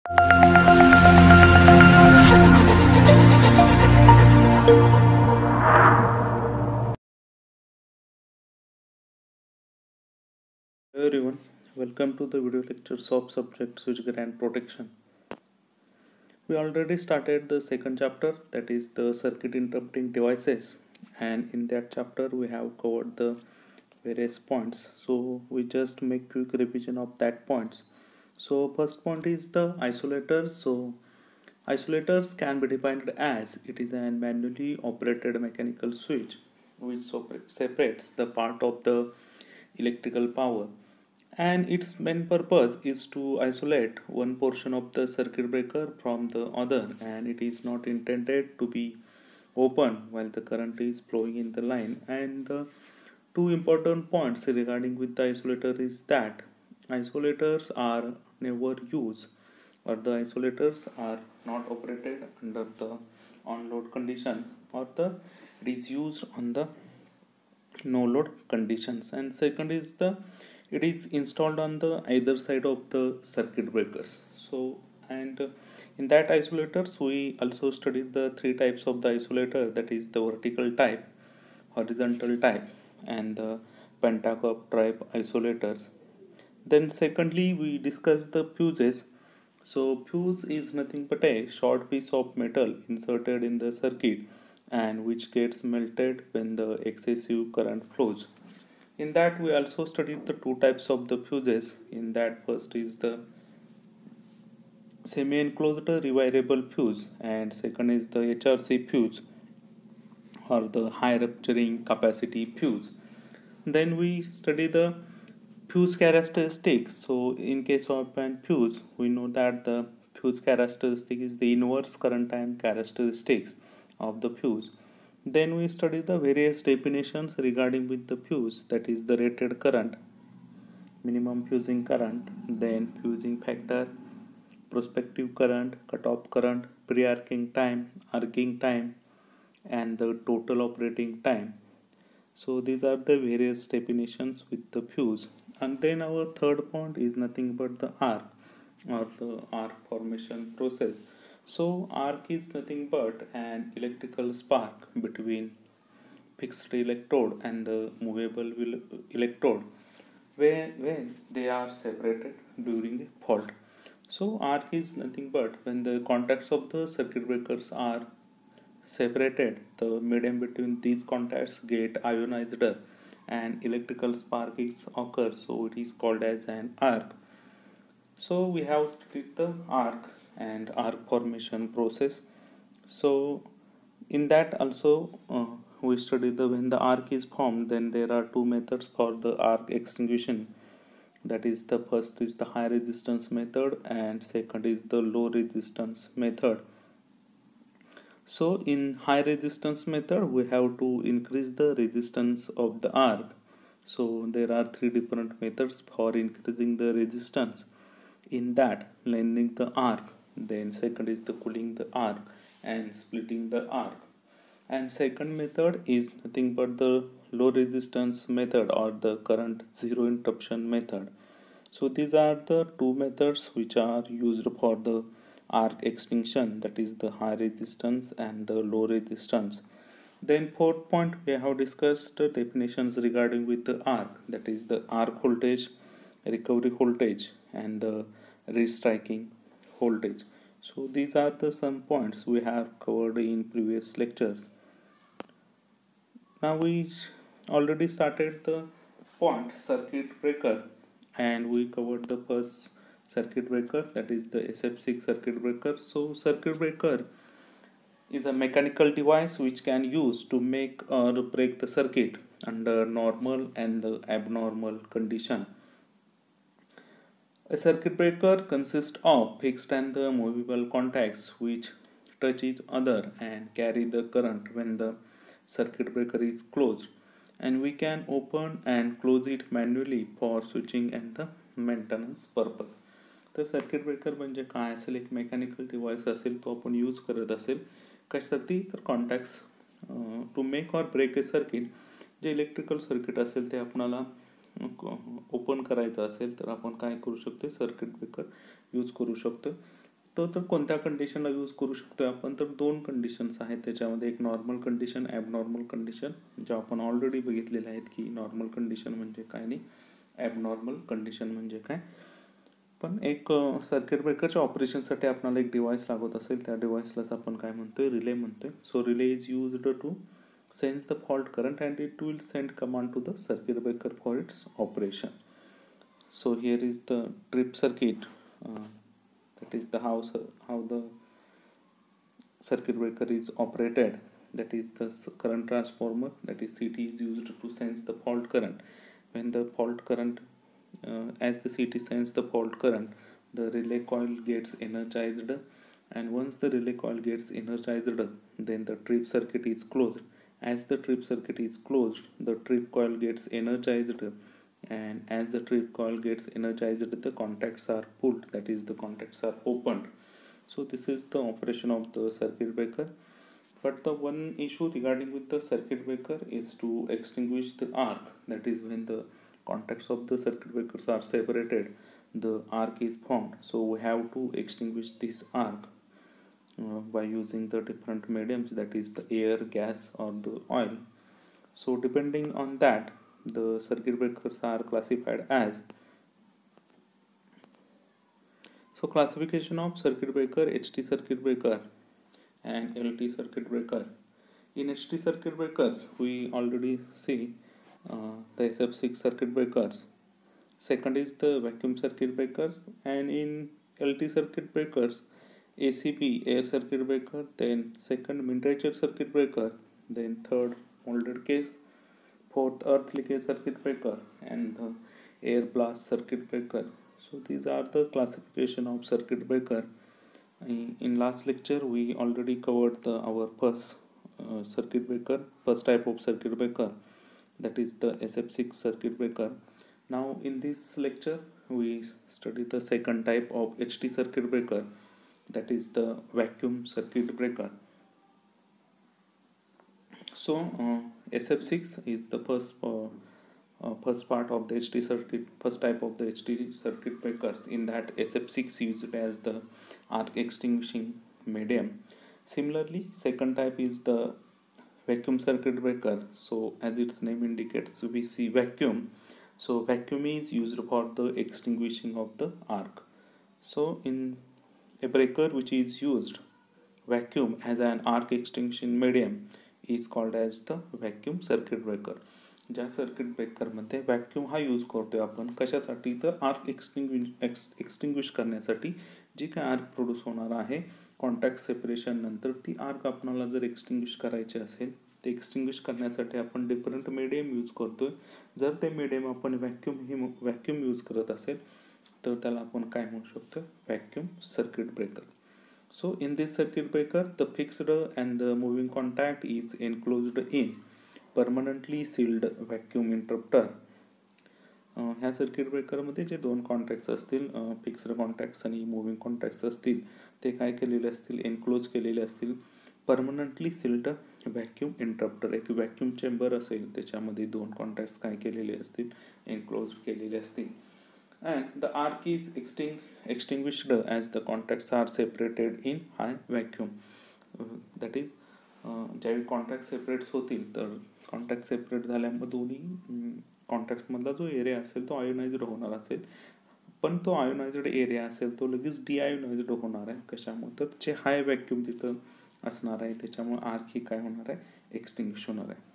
Hello everyone, welcome to the video lectures of subject switchgear and protection. We already started the second chapter, that is the circuit interrupting devices, and in that chapter we have covered the various points. So we just make quick revision of that points. So first point is the isolators. So isolators can be defined as it is a manually operated mechanical switch which separates the part of the electrical power, and its main purpose is to isolate one portion of the circuit breaker from the other, and it is not intended to be open while the current is flowing in the line. And the two important points regarding with the isolator is that isolators are never used, or the isolators are not operated under the on load conditions, or the it is used on the no load conditions. And second is the it is installed on the either side of the circuit breakers. So and in that isolators we also studied the three types of the isolator, that is the vertical type, horizontal type, and the pentacope type isolators. Then secondly we discussed the fuses. So fuse is nothing but a short piece of metal inserted in the circuit and which gets melted when the excessive current flows. In that we also studied the two types of the fuses. In that first is the semi-enclosed rewirable fuse, and second is the HRC fuse, or the high rupturing capacity fuse. Then we study the fuse characteristics. So in case of an fuse, we know that the fuse characteristic is the inverse current time characteristics of the fuse. Then we study the various definitions regarding with the fuse, that is the rated current, minimum fusing current, then fusing factor, prospective current, cutoff current, pre-arcing time, arcing time, and the total operating time. So these are the various definitions with the fuse. And then our third point is nothing but the arc, or the arc formation process. So arc is nothing but an electrical spark between fixed electrode and the movable electrode when they are separated during a fault. So arc is nothing but when the contacts of the circuit breakers are separated, the medium between these contacts get ionized and electrical spark is occur, so it is called as an arc. So we have studied the arc and arc formation process. So in that also we study the when the arc is formed, then there are two methods for the arc extinguishing. That is the first is the high resistance method and second is the low resistance method. So in high resistance method we have to increase the resistance of the arc. So there are three different methods for increasing the resistance. In that, lengthening the arc, then second is the cooling the arc and splitting the arc. And second method is nothing but the low resistance method, or the current zero interruption method. So these are the two methods which are used for the arc extinction, that is the high resistance and the low resistance. Then fourth point we have discussed the definitions regarding with the arc, that is the arc voltage, recovery voltage, and the restriking voltage. So these are the some points we have covered in previous lectures. Now we already started the point circuit breaker, and we covered the first circuit breaker, that is the SF6 circuit breaker. So circuit breaker is a mechanical device which can use to make or break the circuit under normal and the abnormal condition. A circuit breaker consists of fixed and the movable contacts which touch each other and carry the current when the circuit breaker is closed, and we can open and close it manually for switching and the maintenance purpose. तर circuit breaker म्हणजे काय असेल, एक mechanical device असेल, तो आपण use करत असेल कशासाठी, तर contacts to make or break a circuit. जे इलेक्ट्रिकल सर्किट असेल ते आपणाला ओपन करायचं असेल तर आपण काय करू शकतो, सर्किट ब्रेकर यूज करू शकतो. तर कोणत्या कंडिशनला यूज करू शकतो आपण, तर दोन कंडिशन्स आहेत त्याच्यामध्ये. एक नॉर्मल कंडिशन, ॲबनॉर्मल कंडिशन, ज्या आपण ऑलरेडी बघितलेल्या आहेत की नॉर्मल कंडिशन म्हणजे काय आणि ॲबनॉर्मल कंडिशन म्हणजे काय. पण एक सर्किट ब्रेकरच्या ऑपरेशनसाठी आपल्याला एक डिव्हाइस लागत असेल, त्या डिव्हाइसलाच आपण काय म्हणतोय, रिले म्हणतोय. So relay is used to sense the fault current and it will send command to the circuit breaker for its operation. So here is the trip circuit, that is the how the circuit breaker is operated. That is the current transformer, that is CT, is used to sense the fault current. When the fault current as the CT sense the fault current, the relay coil gets energized, and once the relay coil gets energized, then the trip circuit is closed. As the trip circuit is closed, the trip coil gets energized, and as the trip coil gets energized, the contacts are pulled, that is the contacts are opened. So this is the operation of the circuit breaker. But the one issue regarding with the circuit breaker is to extinguish the arc, that is when the contacts of the circuit breakers are separated, the arc is formed. So we have to extinguish this arc by using the different mediums, that is the air, gas or the oil. So depending on that, the circuit breakers are classified as. So classification of circuit breaker: HT circuit breaker and LT circuit breaker. In HT circuit breakers we already see the SF6 circuit breakers. Second is the vacuum circuit breakers, and in LT circuit breakers, ACB, air circuit breaker, then second miniature circuit breaker, then third molded case, fourth earth leakage circuit breaker, and the air blast circuit breaker. So these are the classification of circuit breaker. In last lecture we already covered our first circuit breaker, first type of circuit breaker, that is the SF6 circuit breaker. Now in this lecture we study the second type of HT circuit breaker, that is the vacuum circuit breaker. So SF6 is the first part of the HT circuit, first type of the HT circuit breakers. In that, SF6 used as the arc extinguishing medium. Similarly, second type is the vacuum circuit breaker. So as its name indicates, we see vacuum. So vacuum is used for the extinguishing of the arc. So in a breaker which is used vacuum as an arc extinguishing medium is called as the vacuum circuit breaker. ज्या circuit ब्रेकरमध्ये vacuum हा use करतोय आपण कशासाठी, तर arc extinguish करण्यासाठी. जी काय arc produce होणार आहे कॉन्टॅक्ट सेपरेशन नंतर, ती आर्क आपल्याला जर एक्सटिंग्विश करायची असेल, ते एक्सटिंग्विश करण्यासाठी आपण डिफरंट मीडियम यूज करतोय. जर ते मीडियम आपण व्हॅक्यूम यूज करत असेल तर त्याला आपण काय म्हणू शकतो, vacuum circuit breaker. So in this circuit breaker, the fixed and the moving contact is enclosed in permanently sealed vacuum interrupter. ह्या सर्किट ब्रेकरमध्ये जे दोन कॉन्टॅक्ट्स असतील, फिक्स्ड कॉन्टॅक्ट्स आणि मुव्हिंग कॉन्टॅक्ट्स असतील, ते काय केलेले असतील, एनक्लोज केलेले असतील. परमनंटली सील्ड व्हॅक्यूम इंटरप्टर, एक व्हॅक्यूम चेंबर असेल त्याच्यामध्ये दोन कॉन्टॅक्ट्स काय केलेले असतील, एनक्लोज केलेले असतील. And the arc is extinguished as the contacts are separated in high vacuum. That is ज्यावेळी कॉन्टॅक्ट सेपरेट्स होतील, तर कॉन्टॅक्ट सेपरेट झाल्यामुळे दोन्ही कॉन्टॅक्ट्समधला जो एरिया असेल तो आयोनाइज्ड होणार असेल. पण तो आयोनाइज्ड एरिया असेल तो लगेच डिआयोनाइज्ड होणार आहे. कशामुळे, तर जे हाय व्हॅक्यूम तिथं असणार आहे त्याच्यामुळे आर्क ही काय होणार आहे, एक्सटिंग्विश होणार आहे.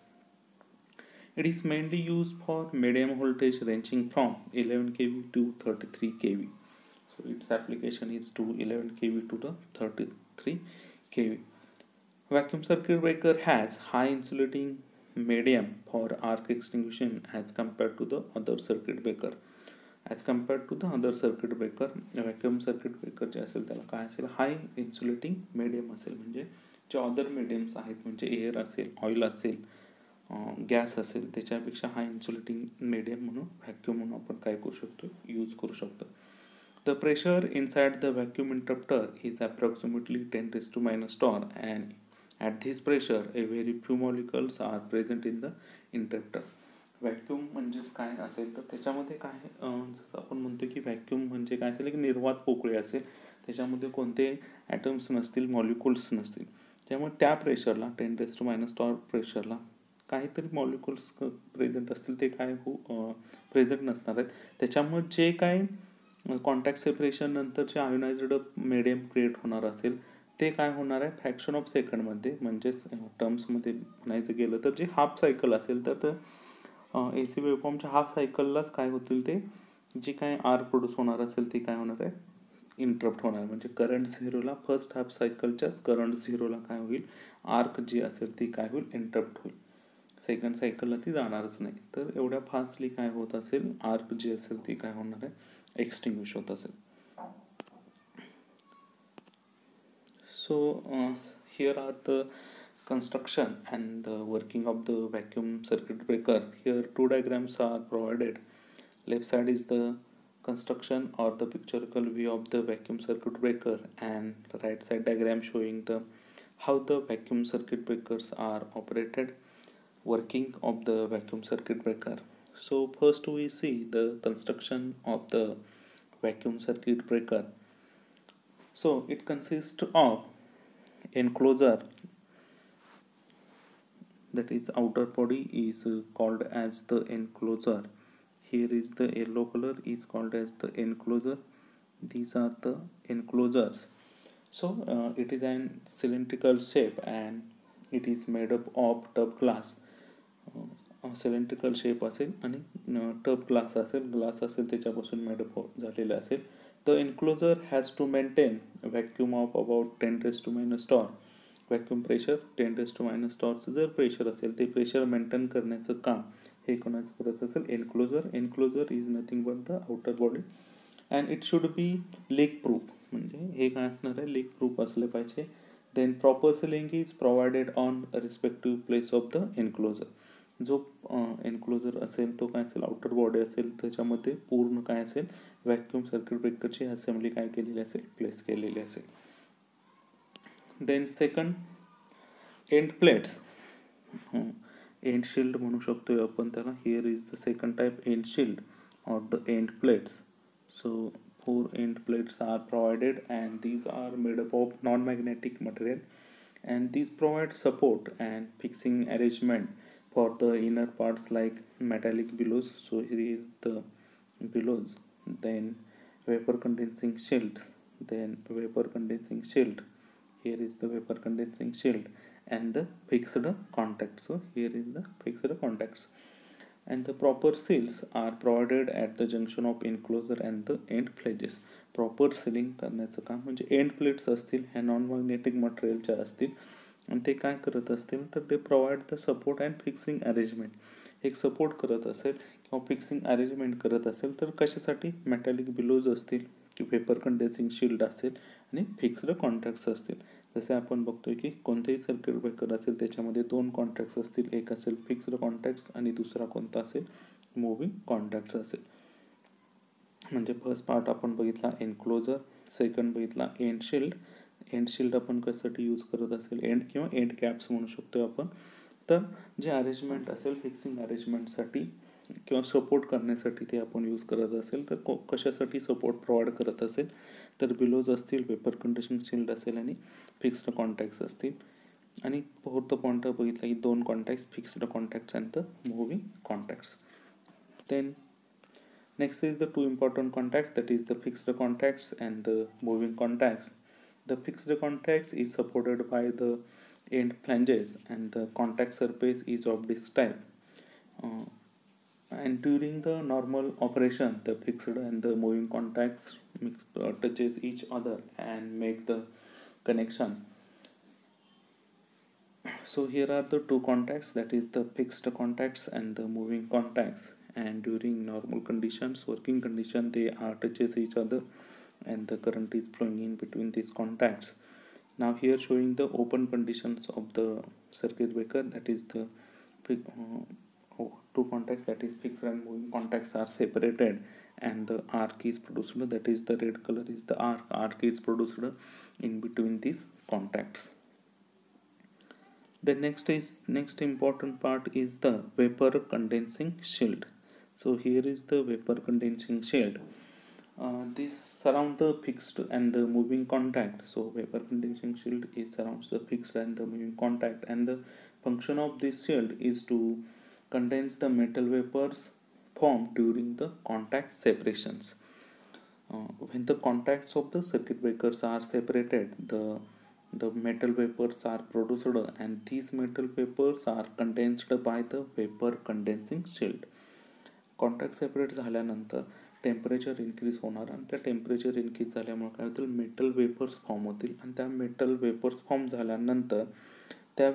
It is mainly used for medium voltage ranging from 11 kV to 33 kV. So its application is to 11 kV to the 33 kV. Vacuum circuit breaker has high insulating medium for arc extinguishing as compared to the other circuit breaker. As compared to the other circuit breaker, vacuum circuit breaker जे असेल त्याला काय असेल, हाय insulating medium असेल. म्हणजे जे other mediums आहेत, म्हणजे air असेल, oil असेल, गॅस असेल, त्याच्यापेक्षा हाय इन्सुलेटिंग मीडियम म्हणून व्हॅक्यूम म्हणून आपण काय करू शकतो, यूज करू शकतो. The pressure inside the vacuum interrupter is approximately 10⁻⁻⁴, and at this pressure a very few molecules are present in the interrupter. Vacuum म्हणजेच काय असेल, तर त्याच्यामध्ये काय जसं आपण म्हणतो की व्हॅक्यूम म्हणजे काय असेल, एक निर्वात पोकळी असेल, त्याच्यामध्ये कोणते ॲटम्स नसतील, मॉलिक्युल्स नसतील. त्यामुळे त्या प्रेशरला 10⁻⁻⁴ प्रेशरला काहीतरी मॉलिक्युल्स प्रेझेंट असतील, ते काय प्रेझेंट नसणार आहेत. त्याच्यामुळे जे काय कॉन्टॅक्ट सेपरेशन नंतरचे आयोनाइज्ड मीडियम क्रिएट होणार असेल ते काय होणार आहे, फ्रॅक्शन ऑफ सेकंडमध्ये, म्हणजेच टर्म्समध्ये म्हणायचं गेलं तर जे हाफ सायकल असेल तर ए सी वेव्हफॉर्मच्या हाफ सायकललाच काय होतील, ते जी काय आर प्रोड्यूस होणार असेल ती काय होणार आहे, इंटरप्ट होणार. म्हणजे करंट झिरोला, फर्स्ट हाफ सायकलच्याच करंट झिरोला काय होईल, आर्क जी असेल ती काय होईल, इंटरप्ट होईल. सेकंड सायकलला ती जाणारच नाही. तर एवढ्या फास्टली काय होत असेल, आर्क जी असेल ती काय होणार आहे, एक्सटिंग्विश होत असेल. So here are the construction and the working of the vacuum circuit breaker. Here two diagrams are provided. Left side is the construction or the pictorial view of the vacuum circuit breaker, and right side diagram showing the how the vacuum circuit breakers are operated, working of the vacuum circuit breaker. So first we see the construction of the vacuum circuit breaker. So it consists of enclosure, that is outer body is called as the enclosure. Here is the yellow color is called as the enclosure. These are the enclosures. So it is an cylindrical shape and it is made up of tough glass. Cylindrical shape असेल आणि tough glass असेल त्याच्यापासून made up झालेलं असेल. The enclosure has to maintain vacuum of about 10⁻⁻⁴. Vacuum pressure 10⁻⁻⁴ जर pressure असेल ते pressure maintain करण्याचं काम हे कोणाचं करत असेल, enclosure is nothing but the outer body and it should be leak proof. म्हणजे हे काय असणार आहे, लीक प्रूफ असले पाहिजे. Then proper sealing is provided on respective place of the enclosure. जो एन्क्लोजर असेल तो काय असेल, आउटर बॉडी असेल त्याच्यामध्ये पूर्ण काय असेल, व्हॅक्यूम सर्किट ब्रेकरची असेंब्ली काय केलेली असेल, प्लेस केलेली असेल. Then second, end plates, end shield म्हणू शकतोय आपण त्याला. Here is the second type, end shield or the end plates. So 4 end plates are provided and these are made up of non-magnetic material and these provide support and fixing arrangement for the inner parts like metallic bellows. So here is the bellows, then vapor condensing shields, then vapor condensing shield. Here is the vapor condensing shield and the fixed contacts. So here is the fixed contacts. And the proper seals are provided at the junction of enclosure and the end flanges. Proper ceiling करण्याचं काम म्हणजे and plates असतील ह्या non magnetic मटेरियलच्या असतील आणि ते काय करत असतील तर ते provide the support and fixing arrangement. एक सपोर्ट करत असेल किंवा फिक्सिंग अरेंजमेंट करत असेल तर कशासाठी, मेटॅलिक बिलोज असतील की पेपर कंडेन्सिंग शिल्ड असेल आणि फिक्स्ड कॉन्टॅक्ट्स असतील. जसे आपण बघतोय की कोणतेही सर्किट ब्रेकर असेल त्याच्यामध्ये 2 कॉन्टॅक्ट्स असतील, एक असेल फिक्स्ड कॉन्टॅक्ट्स आणि दुसरा कोणता असेल, मूव्हिंग कॉन्टॅक्ट्स असेल. म्हणजे फर्स्ट पार्ट आपण बघितला एन्क्लोजर, सेकंड बघितला एंड शिल्ड. एंड शिल्ड आपण कशासाठी यूज करत असेल, एंड किंवा एंड कॅप्स म्हणू शकतो आपण. तर जे अरेंजमेंट असेल फिक्सिंग अरेंजमेंटसाठी किंवा सपोर्ट करण्यासाठी ते आपण यूज करत असेल तर कशासाठी सपोर्ट प्रोव्हाइड करत असेल तर बिलोज असतील, पेपर कंडिशनिंग शिल्ड असेल आणि फिक्स्ड कॉन्टॅक्ट्स असतील. आणि फोर्थ पॉइंट बघितला की 2 contacts, fixed contacts and the moving contacts. Then next is the 2 important contacts, that is the fixed contacts and the moving contacts. The fixed contacts is supported by the end flanges and the contact surface is of this type. And during the normal operation the fixed and the moving contacts touches each other and make the connection. So here are the 2 contacts, that is the fixed contacts and the moving contacts, and during normal conditions, working condition, they are touches each other and the current is flowing in between these contacts. Now here showing the open conditions of the circuit breaker, that is the 2 contacts, that is fixed and moving contacts are separated and the arc is produced, that is the red color is the arc is produced in between these contacts. The next important part is the vapor condensing shield. So here is the vapor condensing shield. This surround the fixed and the moving contact. So vapor condensing shield is surrounds the fixed and the moving contact, and the function of this shield is to condense the metal vapors formed during the contact separations. When the contacts of the circuit breakers are separated, the metal vapors are produced, and these metal vapors are condensed by the vapor condensing shield. Contact separate झाल्यानंतर temperature increase होणार, आणि त्या temperature increase झाल्यामुळे काय होतील, metal vapours form होतील, आणि त्या मेटल वेपर्स फॉर्म झाल्यानंतर त्या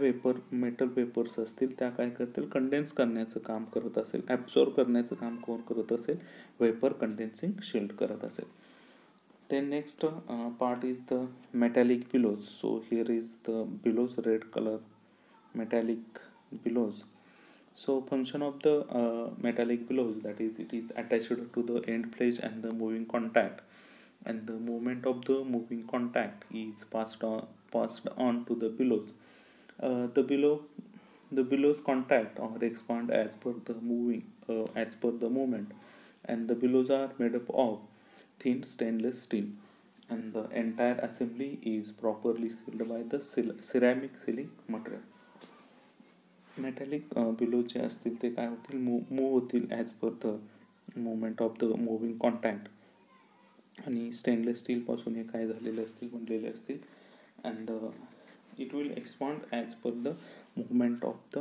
मेटल वेपर्स असतील त्या काय करतील, कंडेन्स करण्याचं काम करत असेल, ॲब्सॉर्ब करण्याचं काम कोण करत असेल, वेपर कंडेन्सिंग शील्ड करत असेल. Then next part is the metallic billows. So here is the billows, red color metallic billows. So function of the metallic billows, that is, it is attached to the end plate and the moving contact, and the movement of the moving contact is passed on to the billows. The billows contact or expand as per the movement, and the billows are made up of thin stainless steel, and the entire assembly is properly sealed by the ceramic sealing material. Metallic bellow जे असतील ते काय होतील, move होतील as per the movement of the moving contact, आणि stainless स्टीलपासून हे काय झालेले असतील, बनलेले असतील, and it will expand as per the movement of the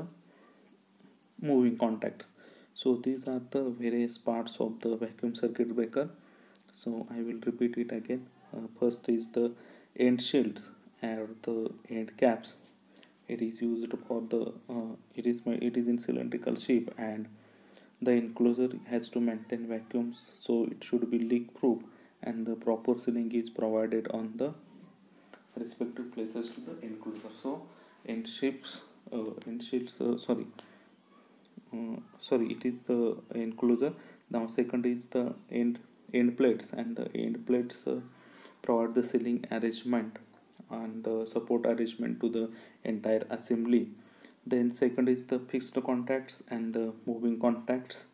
moving contacts. So these are the various parts of the vacuum circuit breaker. So I will repeat it again. First is the end shields and the end caps. It is used for the it is in cylindrical shape, and the enclosure has to maintain vacuums, so it should be leak proof, and the proper sealing is provided on the respective places to the enclosure. So end shields sorry, it is the enclosure. Now second is the end plates, and the end plates provide the sealing arrangement and the support arrangement to the entire assembly. Then second is the fixed contacts and the moving contacts.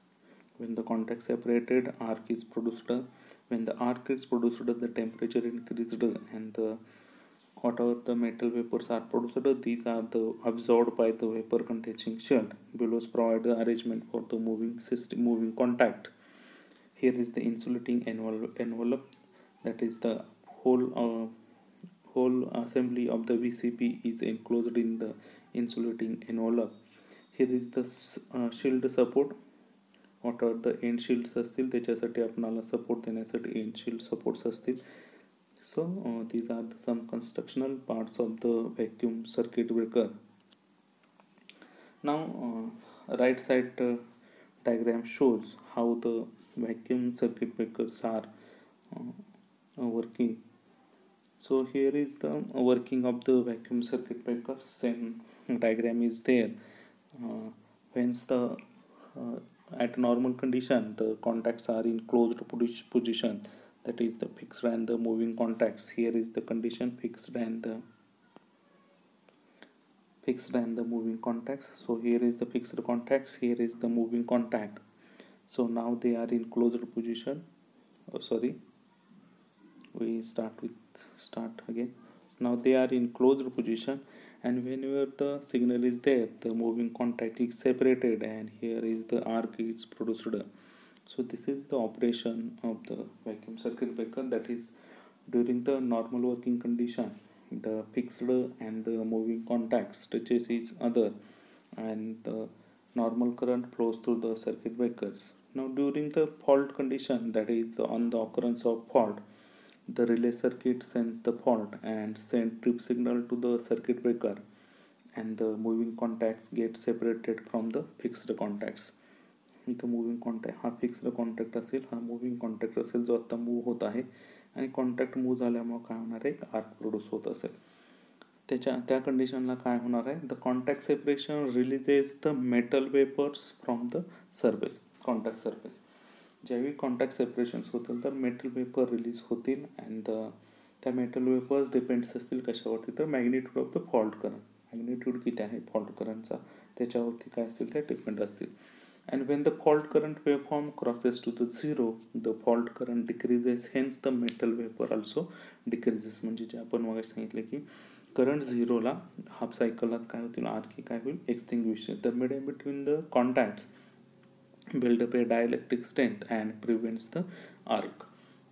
When the contact separated, arc is produced. When the arc is produced, the temperature increased, and the whatever the metal vapors are produced, these are the absorbed by the vapor condensing shield. Billows provide the arrangement for the moving contact. Here is the insulating envelope, that is the whole assembly of the VCP is enclosed in the insulating envelope. Here is the shield support. whatever the end shields असतील त्याच्यासाठी आपणाला support देण्यासाठी end shield supports असतील. So these are some constructional parts of the vacuum circuit breaker. Now right side diagram shows how the vacuum circuit breakers are working. So here is the working of the vacuum circuit breaker. Same diagram is there. Whence the at normal condition the contacts are in closed position, that is the fixed and the moving contacts. Here is the condition, fixed and the moving contacts. So here is the fixed contacts, here is the moving contact. So now they are in closed position. We start again. Now they are in closed position, and whenever the signal is there, the moving contact is separated, and here is the arc is produced. So this is the operation of the vacuum circuit breaker, that is, during the normal working condition, the fixed and the moving contacts touches each other, and the normal current flows through the circuit breakers. Now during the fault condition, that is on the occurrence of fault, the relay circuit sends the fault and send trip signal to the circuit breaker, and the moving contacts get separated from the fixed contacts. इथं moving contact हा fixed contact असेल, हा moving contact असेल जो आता move होत आहे, आणि कॉन्टॅक्ट मूव्ह झाल्यामुळे काय होणार आहे, आर्क प्रोड्यूस होत असेल. त्या कंडिशनला काय होणार आहे, the contact separation releases the metal vapours from the surface, contact surface. ज्यावेळी कॉन्टॅक्ट सेपरेशन्स होतील तर मेटल वेपर रिलीज होतील, अँड त्या मेटल वेपर्स डिपेंड्स असतील कशावरती, तर magnitude of the fault current, magnitude किती आहे फॉल्ट करंटचा त्याच्यावरती काय असतील त्या डिपेंड असतील. And when the fault current waveform crosses to the zero, the fault current decreases, hence the metal vapor also decreases. म्हणजे जे आपण मग सांगितलं की करंट झिरोला हाफ सायकललाच काय होतील, आर्क काय होईल, extinguish. The medium between the contacts build up a dielectric strength and prevents the arc.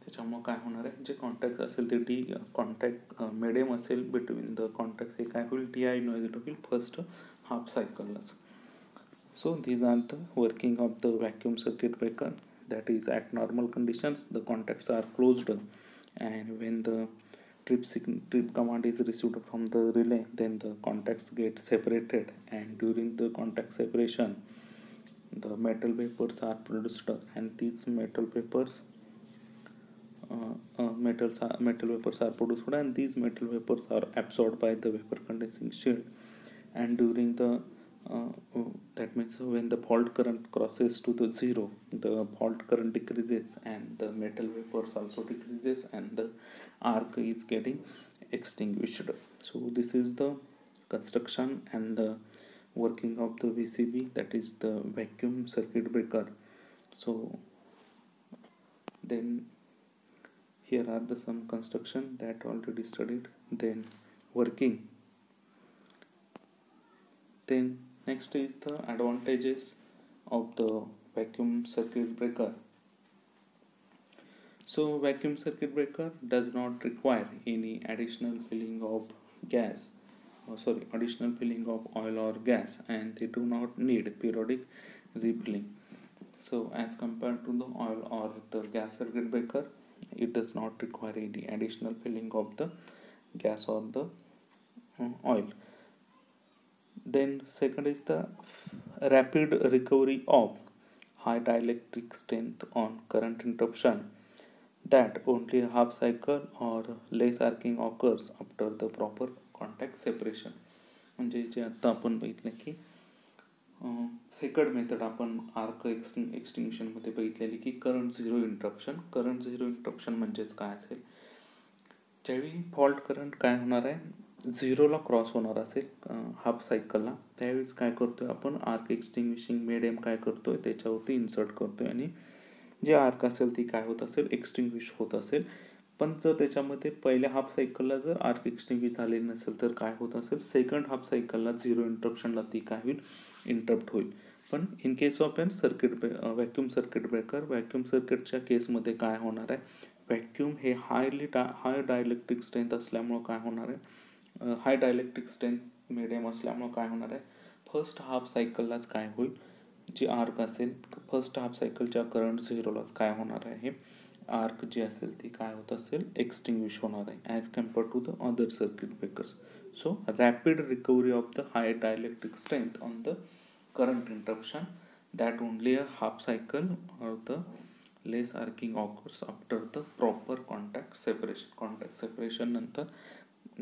त्याच्यामुळे काय होणार आहे, जे कॉन्टॅक्ट असेल ते डी कॉन्टॅक्ट मिडियम असेल बिटवीन द कॉन्टॅक्ट्स, हे काय होईल, टी आय इन्व्हर्टेड होईल फर्स्ट हाफ सायकललाच. So these are the working of the vacuum circuit breaker. That is, at normal conditions the contacts are closed, and when the trip command is received from the relay, then the contacts get separated, and during the contact separation the metal vapors are produced, and these metal vapors produced, and these metal vapors are absorbed by the vapor condensing shield. And during the that means when the fault current crosses to the zero, the fault current decreases and the metal vapors also decreases, and the arc is getting extinguished. So this is the construction and the working of the VCB, that is the vacuum circuit breaker. So then here are the some construction that already studied, then working. Then next is the advantages of the vacuum circuit breaker. So vacuum circuit breaker does not require any additional filling of additional filling of oil or gas, and they do not need periodic refilling. So as compared to the oil or the gas circuit breaker, it does not require any additional filling of the gas or the oil. Then second is the rapid recovery of high dielectric strength on current interruption, that only a half cycle or less arcing occurs after the proper contact separation. म्हणजे जे आता आपण बघितलं की second method आपण arc एक्सटिंग्विशनमध्ये बघितलेली की current zero interruption म्हणजेच काय असेल, ज्यावेळी फॉल्ट करंट काय होणार आहे, झिरोला क्रॉस होणार असेल हाफ सायकलला, त्यावेळेस काय करतोय आपण, आर्क एक्सटिंग्विशिंग मिडियम काय करतोय, त्याच्यावरती इन्सर्ट करतोय, आणि जे आर्क असेल ती काय होत असेल, एक्सटिंग्विश होत असेल. पण जर त्याच्यामध्ये पहिल्या हाफ सायकलला जर आर्क एक्सटिंग्विश झालेली नसेल तर काय होत असेल, सेकंड हाफ सायकलला झिरो इंटरप्शनला ती काय होईल, इंटरप्ट होईल. पण in case of an vacuum circuit breaker, vacuum सर्किटच्या केसमध्ये काय होणार आहे, व्हॅक्यूम हे हाय डायलेक्ट्रिक स्ट्रेंथ असल्यामुळं काय होणार आहे, हाय डायलेक्ट्रिक स्ट्रेंथ मिडियम असल्यामुळं काय होणार आहे, फर्स्ट हाफ सायकललाच काय होईल, जी आर्क असेल फर्स्ट हाफ सायकलच्या करंट झिरोलाच काय होणार आहे, आर्क जी असेल ती काय होत असेल, एक्सटिंग्विश होणार आहे as compared to the other circuit breakers. So rapid recovery of the high dielectric strength on the current interruption, that only a half cycle or the less arcing occurs after the proper contact separation नंतर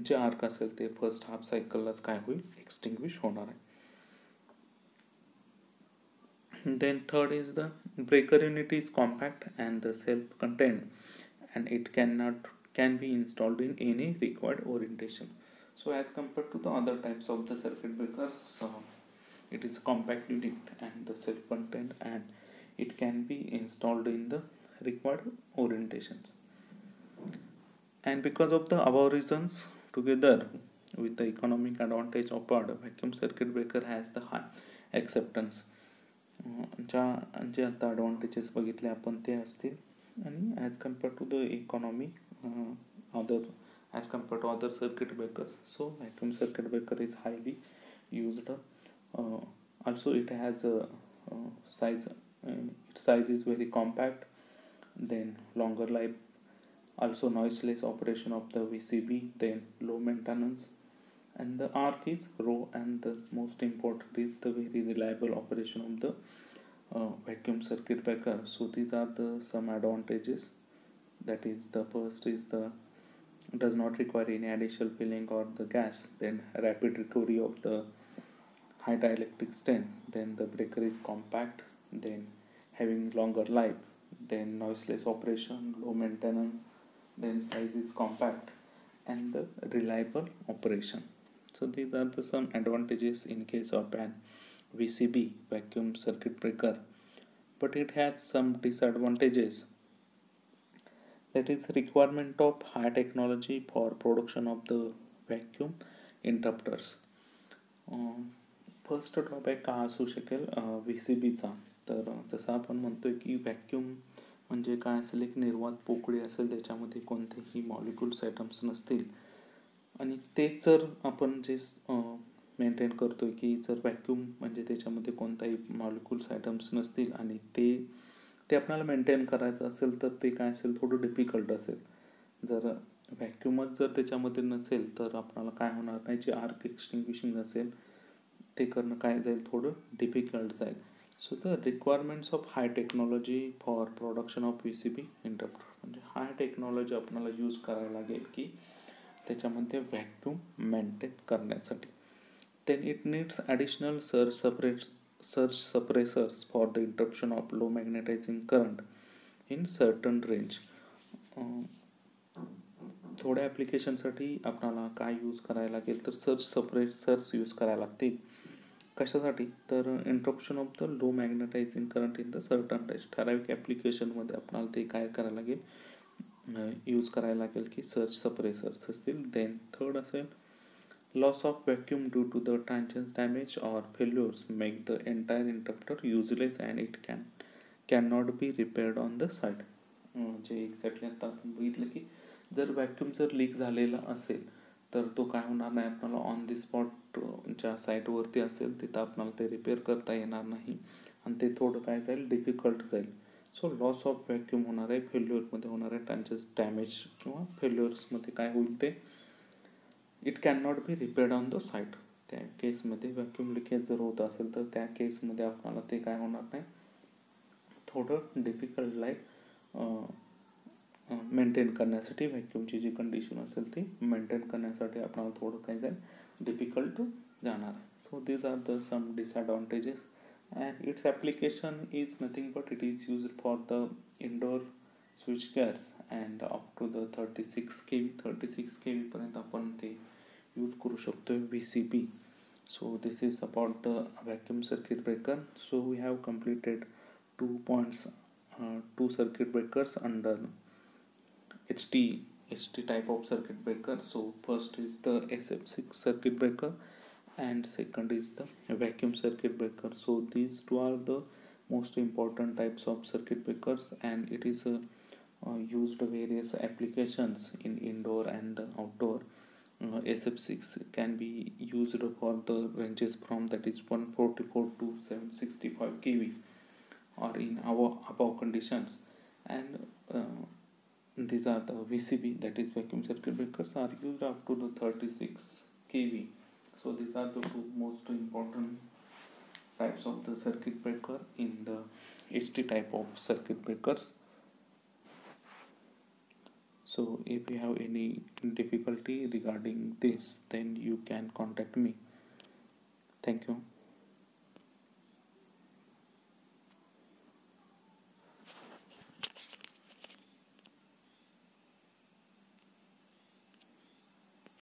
जे arc असेल ते first half सायकललाच काय होईल, extinguish होणार आहे. Then third is the breaker unit is compact and the self-contained, and it can be installed in any required orientation. So as compared to the other types of the circuit breakers, it is a compact unit and the self-contained, and it can be installed in the required orientations. And because of the above reasons, together with the economic advantage of vacuum circuit breaker has the high acceptance. जे आता advantages बघितले आपण ते असतील, आणि as compared to the economy as compared to other circuit breakers, so vacuum circuit breaker is highly used. Also it has a size, its size is very compact, then longer life, also noiseless operation of the VCB, then low maintenance, and the arc is low, and the most important is the very reliable operation of the vacuum circuit breaker. So these are the some advantages, that is the first is the does not require any additional filling or the gas, then rapid recovery of the high dielectric strength, then the breaker is compact, then having longer life, then noiseless operation, low maintenance, then size is compact, and the reliable operation. So these are the some advantages in case of an VCB, vacuum circuit breaker, but it has some disadvantages. That is requirement of high technology for production of the vacuum interrupters. First drawback का असू शकेल V C बीचा. तर जसं आपण म्हणतोय की vacuum म्हणजे काय असेल, एक निर्वात पोकळी असेल, त्याच्यामध्ये कोणतेही मॉलिक्युल्स आयटम्स नसतील. आणि तेच जर आपण जे मेंटेन करतोय की जर व्हॅक्यूम म्हणजे त्याच्यामध्ये कोणताही मॉलिक्युल्स आयटम्स नसतील आणि ते ते आपल्याला मेंटेन करायचं असेल तर ते काय असेल, थोडं डिफिकल्ट असेल. जर व्हॅक्यूमच जर त्याच्यामध्ये नसेल तर आपल्याला काय होणार नाही, जे आर्क एक्सटिंग्विशिंग असेल ते करणं काय जाईल, थोडं डिफिकल्ट जाईल. So the requirements of high technology for production of V C B interrupter, म्हणजे हाय टेक्नॉलॉजी आपल्याला यूज करावं लागेल की त्याच्यामध्ये व्हॅक्यूम मेंटेन करण्यासाठी. Then it needs additional surge suppressors for the interruption of low magnetising current in certain range. थोड्या ॲप्लिकेशनसाठी आपल्याला काय यूज करायला लागेल, तर सर्ज सप्रेसर्स यूज करायला लागतील. कशासाठी, तर interruption of the low magnetising current in the certain range. ठराविक ॲप्लिकेशनमध्ये आपल्याला ते काय करायला लागेल, यूज करायला लागेल की सर्ज सप्रेसर्स असतील. देन थर्ड असेल loss of vacuum due to the transient damage or failures make the entire interrupter useless and it can not be repaired on the site. म्हणजे एक्झॅक्टली आता आपण बघितलं की जर व्हॅक्यूम जर लीक झालेला असेल तर तो काय होणार नाही, आपल्याला ऑन दी स्पॉट ज्या साईटवरती असेल तिथं आपल्याला ते रिपेअर करता येणार नाही आणि ते थोडं काय जाईल, डिफिकल्ट जाईल. सो लॉस ऑफ व्हॅक्यूम होणार आहे, फेल्युअरमध्ये होणार आहे, ट्रान्झिएंट डॅमेज किंवा फेल्युअर्समध्ये काय होईल, ते it can not be repaired on the site. त्या केसमध्ये व्हॅक्यूम लिकेज जर होत असेल तर त्या केसमध्ये आपल्याला ते काय होणार नाही, थोडं डिफिकल्ट लाईक मेंटेन करण्यासाठी, व्हॅक्यूमची जी कंडिशन असेल ती मेंटेन करण्यासाठी आपल्याला थोडं काय जाईल, डिफिकल्ट जाणार. So these are the some disadvantages and its application is nothing but it is used for the indoor switch gears and up to the 36 kV पर्यंत आपण ते यूज करू शकतो V C B. So this is about the vacuum circuit breaker. So we have completed 2 points, 2 circuit breakers under HT type of circuit breaker. So first is the SF6 circuit breaker and second is the vacuum circuit breaker. So these two are the most important types of circuit breakers and it is used various applications in indoor and outdoor. SF6 can be used for the ranges from that is 144 to 765 kV or in our above conditions, and these are the VCB, that is vacuum circuit breakers, are used up to the 36 kV. So these are the two most important types of the circuit breaker in the HT type of circuit breakers. So if you have any difficulty regarding this, then you can contact me. Thank you.